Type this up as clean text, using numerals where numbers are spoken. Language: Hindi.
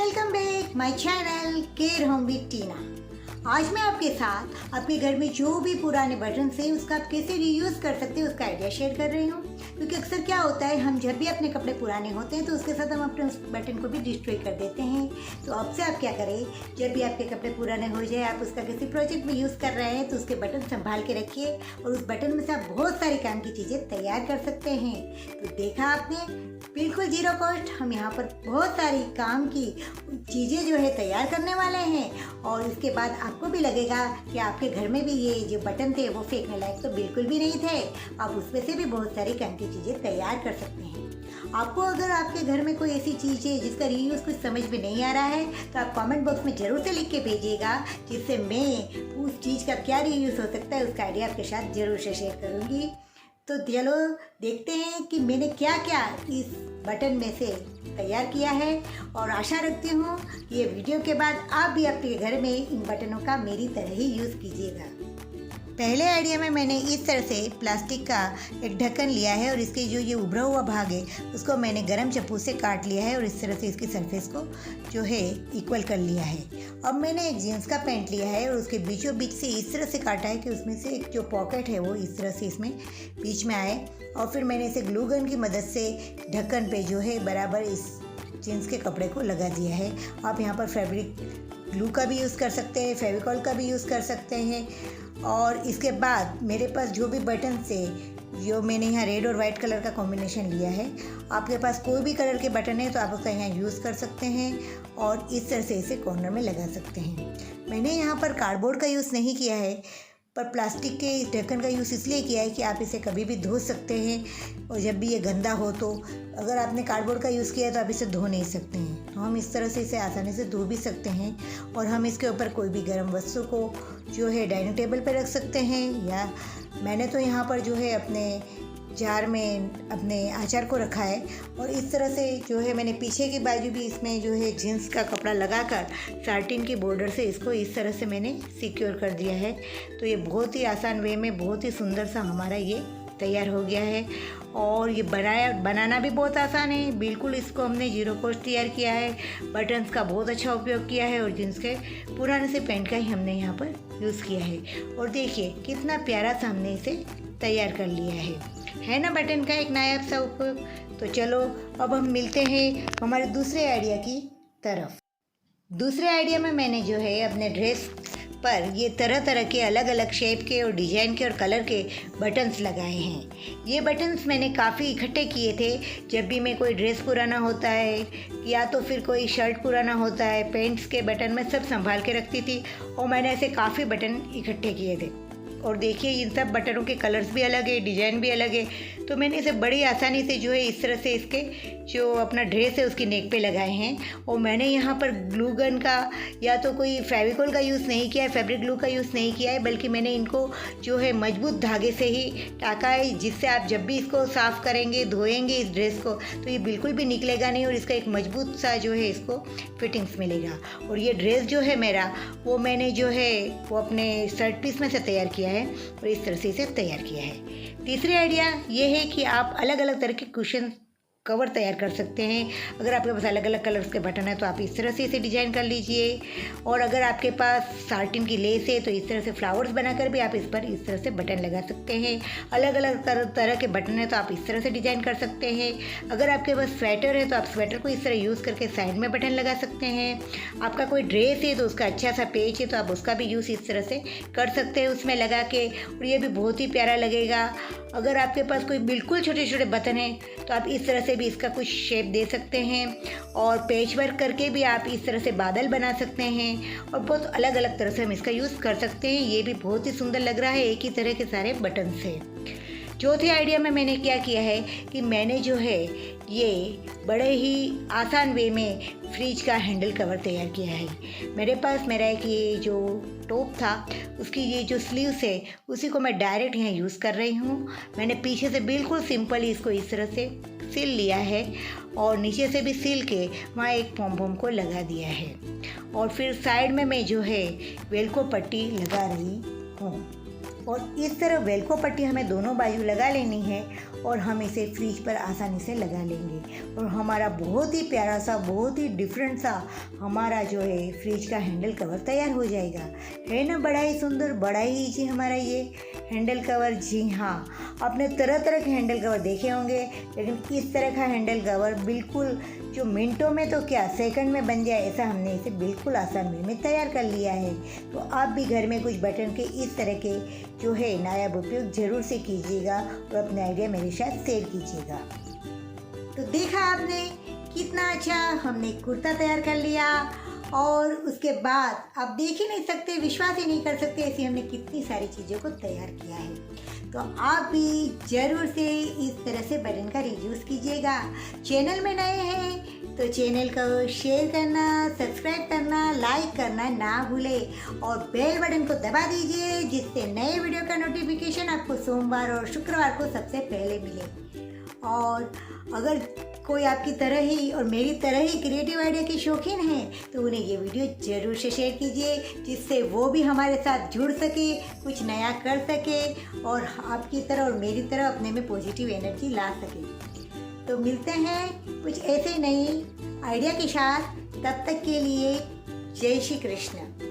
Welcome back my channel care home with Tina. आज मैं आपके साथ आपके घर में जो भी पुराने बटन है उसका आप कैसे रीयूज़ कर सकते हैं उसका आइडिया शेयर कर रही हूँ। क्योंकि अक्सर क्या होता है, हम जब भी अपने कपड़े पुराने होते हैं तो उसके साथ हम अपने उस बटन को भी डिस्ट्रॉय कर देते हैं। तो अब से आप क्या करें, जब भी आपके कपड़े पुराने हो जाए, आप उसका किसी प्रोजेक्ट में यूज़ कर रहे हैं तो उसके बटन संभाल के रखिए और उस बटन में से आप बहुत सारी काम की चीज़ें तैयार कर सकते हैं। तो देखा आपने, बिल्कुल जीरो कॉस्ट हम यहाँ पर बहुत सारी काम की चीज़ें जो है तैयार करने वाले हैं। और इसके बाद आपको भी लगेगा कि आपके घर में भी ये जो बटन थे वो फेंकने लायक तो बिल्कुल भी नहीं थे। आप उसमें से भी बहुत सारी काम की चीज़ें तैयार कर सकते हैं। आपको अगर आपके घर में कोई ऐसी चीज़ है जिसका रीयूज़ कुछ समझ में नहीं आ रहा है तो आप कमेंट बॉक्स में ज़रूर से लिख के भेजिएगा, जिससे मैं उस चीज़ का क्या रीयूज़ हो सकता है उसका आइडिया आपके साथ ज़रूर से शेयर करूँगी। तो चलो देखते हैं कि मैंने क्या क्या इस बटन में से तैयार किया है, और आशा रखती हूँ ये वीडियो के बाद आप भी अपने घर में इन बटनों का मेरी तरह ही यूज़ कीजिएगा। पहले आइडिया में मैंने इस तरह से प्लास्टिक का एक ढक्कन लिया है और इसके जो ये उभरा हुआ भाग है उसको मैंने गरम चप्पू से काट लिया है और इस तरह से इसकी सरफेस को जो है इक्वल कर लिया है। अब मैंने एक जीन्स का पैंट लिया है और उसके बीचों बीच से इस तरह से काटा है कि उसमें से एक जो पॉकेट है वो इस तरह से इसमें बीच में आए, और फिर मैंने इसे ग्लू गन की मदद से ढक्कन पे जो है बराबर इस जीन्स के कपड़े को लगा दिया है। आप यहाँ पर फैब्रिक ग्लू का भी यूज़ कर सकते हैं, फेविकॉल का भी यूज़ कर सकते हैं। और इसके बाद मेरे पास जो भी बटन थे, जो मैंने यहाँ रेड और वाइट कलर का कॉम्बिनेशन लिया है, आपके पास कोई भी कलर के बटन है तो आप उसका यहाँ यूज़ कर सकते हैं और इस तरह से इसे कॉर्नर में लगा सकते हैं। मैंने यहाँ पर कार्डबोर्ड का यूज़ नहीं किया है, पर प्लास्टिक के इस ढक्कन का यूज़ इसलिए किया है कि आप इसे कभी भी धो सकते हैं और जब भी ये गंदा हो तो अगर आपने कार्डबोर्ड का यूज़ किया है तो आप इसे धो नहीं सकते हैं, तो हम इस तरह से इसे आसानी से धो भी सकते हैं। और हम इसके ऊपर कोई भी गर्म वस्तु को जो है डाइनिंग टेबल पर रख सकते हैं, या मैंने तो यहाँ पर जो है अपने जार में अपने अचार को रखा है। और इस तरह से जो है मैंने पीछे की बाजू भी इसमें जो है जीन्स का कपड़ा लगाकर साटिन की बॉर्डर से इसको इस तरह से मैंने सिक्योर कर दिया है। तो ये बहुत ही आसान वे में बहुत ही सुंदर सा हमारा ये तैयार हो गया है। और ये बनाना भी बहुत आसान है, बिल्कुल इसको हमने जीरो कॉस्ट तैयार किया है। बटन्स का बहुत अच्छा उपयोग किया है और जीन्स के पुराने से पैंट का ही हमने यहाँ पर यूज़ किया है। और देखिए कितना प्यारा सा हमने इसे तैयार कर लिया है ना बटन का एक नायाब सा उपयोग। तो चलो अब हम मिलते हैं हमारे दूसरे आइडिया की तरफ। दूसरे आइडिया में मैंने जो है अपने ड्रेस पर ये तरह तरह के अलग अलग शेप के और डिज़ाइन के और कलर के बटन्स लगाए हैं। ये बटन्स मैंने काफ़ी इकट्ठे किए थे जब भी मैं कोई ड्रेस पुराना होता है या तो फिर कोई शर्ट पुराना होता है, पेंट्स के बटन मैं सब संभाल के रखती थी और मैंने ऐसे काफ़ी बटन इकट्ठे किए थे। और देखिए इन सब बटनों के कलर्स भी अलग है, डिज़ाइन भी अलग है, तो मैंने इसे बड़ी आसानी से जो है इस तरह से इसके जो अपना ड्रेस है उसकी नेक पे लगाए हैं। और मैंने यहाँ पर ग्लू गन का या तो कोई फेविकॉल का यूज़ नहीं किया है, फैब्रिक ग्लू का यूज़ नहीं किया है, बल्कि मैंने इनको जो है मजबूत धागे से ही टाका है, जिससे आप जब भी इसको साफ़ करेंगे, धोएंगे इस ड्रेस को तो ये बिल्कुल भी निकलेगा नहीं और इसका एक मजबूत सा जो है इसको फिटिंग्स मिलेगा। और ये ड्रेस जो है मेरा वो मैंने जो है वो अपने शर्ट पीस में से तैयार किया है और इस तरह से इसे तैयार किया है। तीसरी आइडिया ये है कि आप अलग अलग तरह के कुशन कवर तैयार कर सकते हैं। अगर आपके पास अलग अलग कलर्स के बटन है तो आप इस तरह से इसे डिज़ाइन कर लीजिए, और अगर आपके पास साटिन की लेस है तो इस तरह से फ्लावर्स बनाकर भी आप इस पर इस तरह से बटन लगा सकते हैं। अलग अलग तरह के बटन है तो आप इस तरह से डिज़ाइन कर सकते हैं। अगर आपके पास स्वेटर है तो आप स्वेटर को इस तरह यूज़ करके साइड में बटन लगा सकते हैं। आपका कोई ड्रेस है तो उसका अच्छा सा पेच है तो आप उसका भी यूज़ इस तरह से कर सकते हैं उसमें लगा के, और ये भी बहुत ही प्यारा लगेगा। अगर आपके पास कोई बिल्कुल छोटे छोटे बटन हैं तो आप इस तरह से भी इसका कुछ शेप दे सकते हैं, और पेच वर्क करके भी आप इस तरह से बादल बना सकते हैं, और बहुत अलग अलग तरह से हम इसका यूज़ कर सकते हैं। ये भी बहुत ही सुंदर लग रहा है एक ही तरह के सारे बटन से। चौथे आइडिया में मैंने क्या किया है कि मैंने जो है ये बड़े ही आसान वे में फ्रिज का हैंडल कवर तैयार किया है। मेरे पास मेरा एक ये जो टॉप था उसकी ये जो स्लीव्स है उसी को मैं डायरेक्ट यहाँ यूज़ कर रही हूँ। मैंने पीछे से बिल्कुल सिंपल ही इसको इस तरह से सिल लिया है और नीचे से भी सिल के वहाँ एक पॉम को लगा दिया है, और फिर साइड में मैं जो है वेलक्रो पट्टी लगा रही हूँ। और इस तरह वेल्को पट्टी हमें दोनों बाजू लगा लेनी है और हम इसे फ्रिज पर आसानी से लगा लेंगे और हमारा बहुत ही प्यारा सा, बहुत ही डिफरेंट सा हमारा जो है फ्रिज का हैंडल कवर तैयार हो जाएगा। है ना बड़ा ही सुंदर, बड़ा ही ईजी हमारा ये हैंडल कवर। जी हाँ, आपने तरह तरह के हैंडल कवर देखे होंगे, लेकिन इस तरह का हैंडल कवर बिल्कुल जो मिनटों में तो क्या सेकंड में बन जाए, ऐसा हमने इसे बिल्कुल आसान वे में तैयार कर लिया है। तो आप भी घर में कुछ बटन के इस तरह के जो है नायाब उपयोग ज़रूर से कीजिएगा और अपने आइडिया मेरे साथ शेयर कीजिएगा। तो देखा आपने कितना अच्छा हमने कुर्ता तैयार कर लिया और उसके बाद आप देख ही नहीं सकते, विश्वास ही नहीं कर सकते ऐसी हमने कितनी सारी चीज़ों को तैयार किया है। तो आप भी ज़रूर से इस तरह से बटन का रीयूज़ कीजिएगा। चैनल में नए हैं तो चैनल को शेयर करना, सब्सक्राइब करना, लाइक करना ना भूलें और बेल बटन को दबा दीजिए, जिससे नए वीडियो का नोटिफिकेशन आपको सोमवार और शुक्रवार को सबसे पहले मिले। और अगर कोई आपकी तरह ही और मेरी तरह ही क्रिएटिव आइडिया के शौकीन हैं तो उन्हें ये वीडियो ज़रूर से शेयर कीजिए, जिससे वो भी हमारे साथ जुड़ सके, कुछ नया कर सके और आपकी तरह और मेरी तरह अपने में पॉजिटिव एनर्जी ला सके। तो मिलते हैं कुछ ऐसे नई आइडिया के साथ, तब तक के लिए जय श्री कृष्ण।